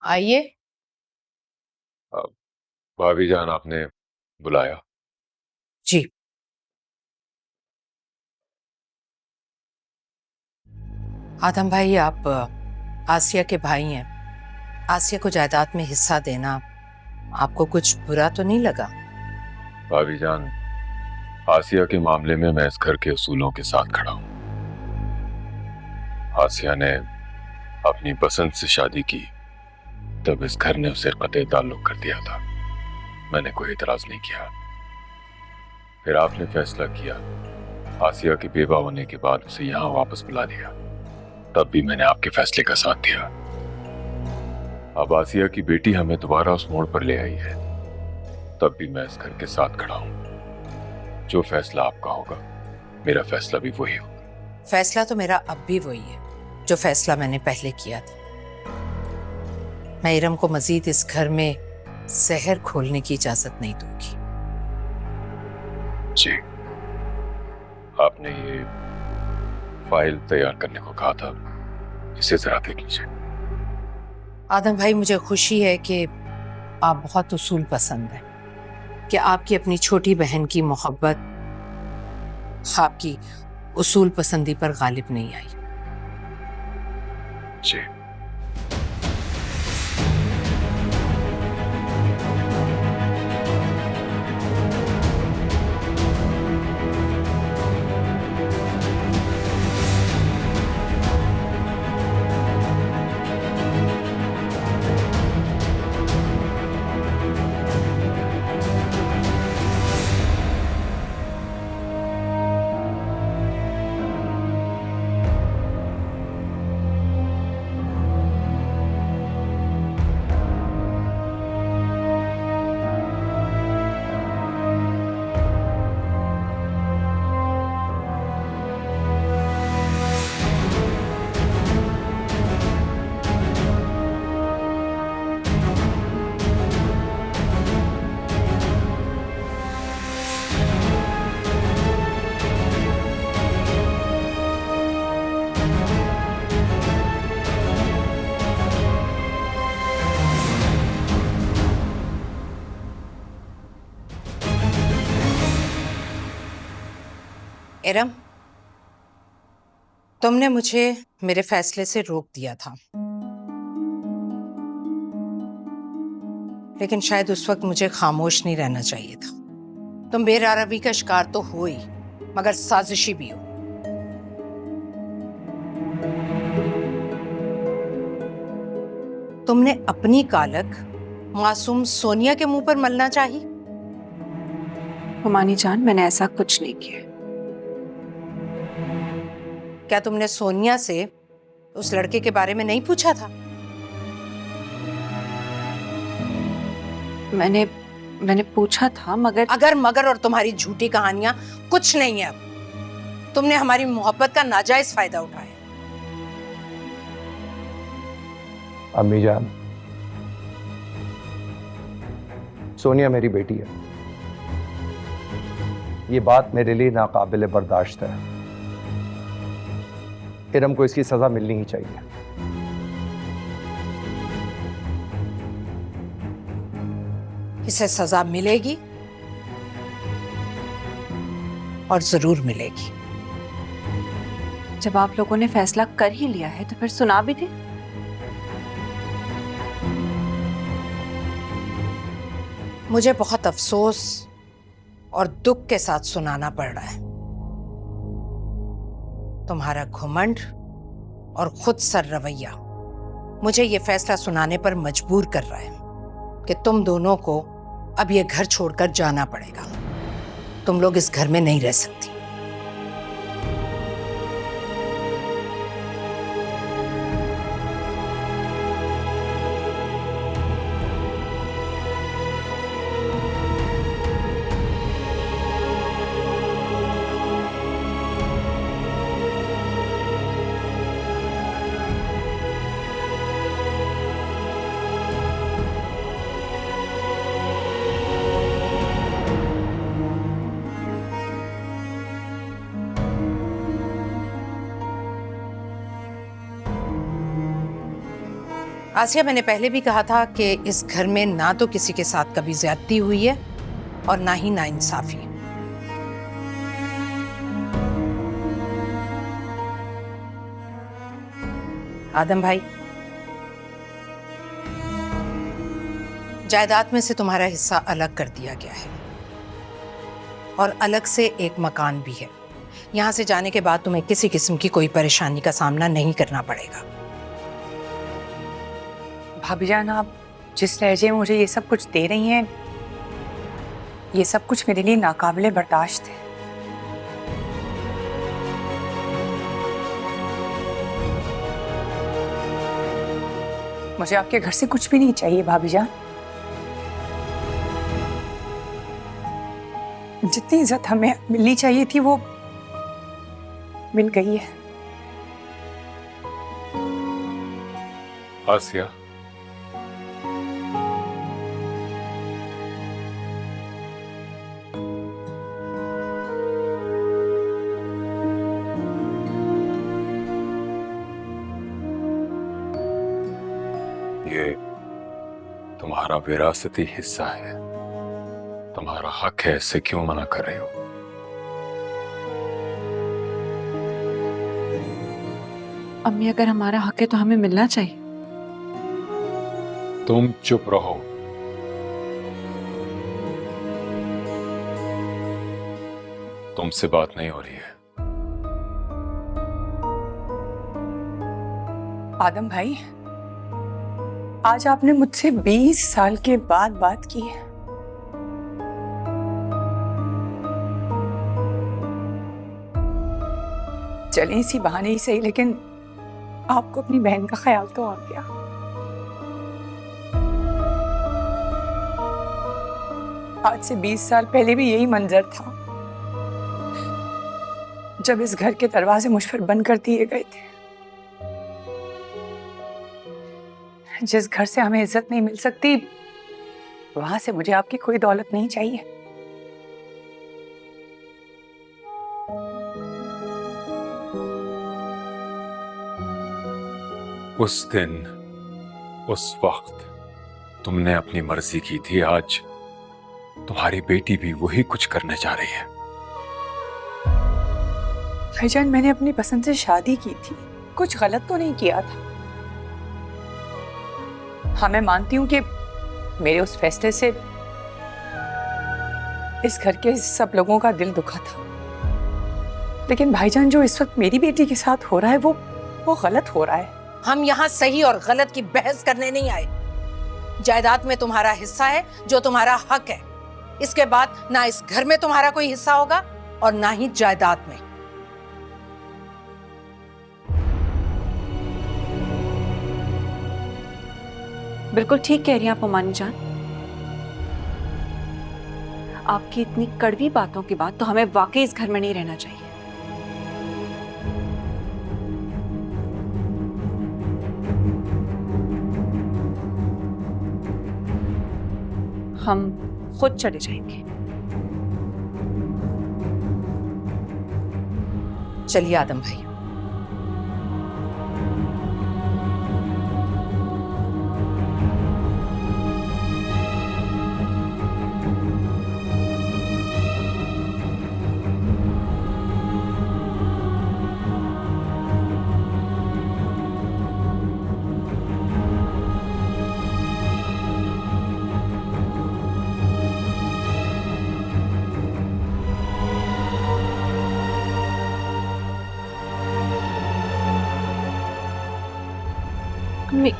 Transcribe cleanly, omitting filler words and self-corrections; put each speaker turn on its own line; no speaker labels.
आइए।
अ, भाभी जान आपने बुलाया।
जी। आदम भाई, आप आसिया के भाई हैं। आसिया को जायदाद में हिस्सा देना आपको कुछ बुरा तो नहीं लगा?
भाभी जान, आसिया के मामले में मैं इस घर के उसूलों के साथ खड़ा हूं। आसिया ने अपनी पसंद से शादी की, तब इस घर ने उसे कतई ताल्लुक कर दिया था। मैंने कोई इतराज नहीं किया। फिर आपने फैसला किया, आसिया के बेवा होने के बाद उसे यहां वापस बुला लिया, तब भी मैंने आपके फैसले का साथ दिया। अब आसिया की बेटी हमें दोबारा उस मोड़ पर ले आई है, तब भी मैं इस घर के साथ खड़ा हूं। जो फैसला आपका होगा, मेरा फैसला भी वही होगा।
फैसला तो मेरा अब भी वही है जो फैसला मैंने पहले किया था। मैं इरम को मजीद इस घर में जहर खोलने की इजाजत नहीं दूंगी।
जी, आपने ये फाइल तैयार करने को कहा था, इसे जरा देख लीजिए।
आदम भाई, मुझे खुशी है कि आप बहुत उसूल पसंद हैं, कि आपकी अपनी छोटी बहन की मोहब्बत आपकी उसूल पसंदी पर गालिब नहीं आई।
जी,
इरम, तुमने मुझे मेरे फैसले से रोक दिया था, लेकिन शायद उस वक्त मुझे खामोश नहीं रहना चाहिए था। तुम बेरारवी का शिकार तो हो ही, मगर साजिशी भी हो। तुमने अपनी कालक मासूम सोनिया के मुंह पर मलना चाहिए।
हुमानी जान, मैंने ऐसा कुछ नहीं किया।
क्या तुमने सोनिया से उस लड़के के बारे में नहीं पूछा था?
मैंने पूछा था, मगर
अगर मगर और तुम्हारी झूठी कहानियां कुछ नहीं है। अब तुमने हमारी मोहब्बत का नाजायज फायदा उठाया।
अम्मी जान, सोनिया मेरी बेटी है। ये बात मेरे लिए नाकाबिले बर्दाश्त है। इरम को इसकी सजा मिलनी ही चाहिए।
इसे सजा मिलेगी और जरूर मिलेगी।
जब आप लोगों ने फैसला कर ही लिया है तो फिर सुना भी दे।
मुझे बहुत अफसोस और दुख के साथ सुनाना पड़ रहा है। तुम्हारा घुमंड और खुद सर रवैया मुझे यह फैसला सुनाने पर मजबूर कर रहा है कि तुम दोनों को अब यह घर छोड़कर जाना पड़ेगा। तुम लोग इस घर में नहीं रह सकती। आसिया, मैंने पहले भी कहा था कि इस घर में ना तो किसी के साथ कभी ज्यादती हुई है और ना ही नाइंसाफी। आदम भाई, जायदाद में से तुम्हारा हिस्सा अलग कर दिया गया है और अलग से एक मकान भी है। यहां से जाने के बाद तुम्हें किसी किस्म की कोई परेशानी का सामना नहीं करना पड़ेगा।
भाभी जान, आप जिस लहजे में मुझे ये सब कुछ दे रही हैं, ये सब कुछ मेरे लिए नाकाबिले बर्दाश्त है। मुझे आपके घर से कुछ भी नहीं चाहिए भाभी जान। जितनी इज्जत हमें मिलनी चाहिए थी वो मिल गई है।
आसिया, ये तुम्हारा विरासती हिस्सा है, तुम्हारा हक है, इससे क्यों मना कर रहे हो?
अम्मी, अगर हमारा हक है तो हमें मिलना चाहिए।
तुम चुप रहो। तुमसे बात नहीं हो रही है।
आदम भाई, आज आपने मुझसे 20 साल के बाद बात की है। चले इसी बहाने ही सही, लेकिन आपको अपनी बहन का ख्याल तो आ गया। आज से 20 साल पहले भी यही मंजर था जब इस घर के दरवाजे मुझ पर बंद कर दिए गए थे। जिस घर से हमें इज्जत नहीं मिल सकती, वहां से मुझे आपकी कोई दौलत नहीं चाहिए।
उस दिन, उस वक्त तुमने अपनी मर्जी की थी। आज तुम्हारी बेटी भी वही कुछ करने जा रही है।
भाईजान, मैंने अपनी पसंद से शादी की थी, कुछ गलत तो नहीं किया था। हाँ, मैं मानती हूँ कि मेरे उस फैसले से इस घर के सब लोगों का दिल दुखा था, लेकिन भाईजान, जो इस वक्त मेरी बेटी के साथ हो रहा है वो गलत हो रहा है।
हम यहाँ सही और गलत की बहस करने नहीं आए। जायदाद में तुम्हारा हिस्सा है जो तुम्हारा हक है। इसके बाद ना इस घर में तुम्हारा कोई हिस्सा होगा और ना ही जायदाद में।
बिल्कुल ठीक कह रही हैं आप अमानी जान। आपकी इतनी कड़वी बातों के बाद तो हमें वाकई इस घर में नहीं रहना चाहिए। हम खुद चले जाएंगे।
चलिए आदम भाई।
अम्मी,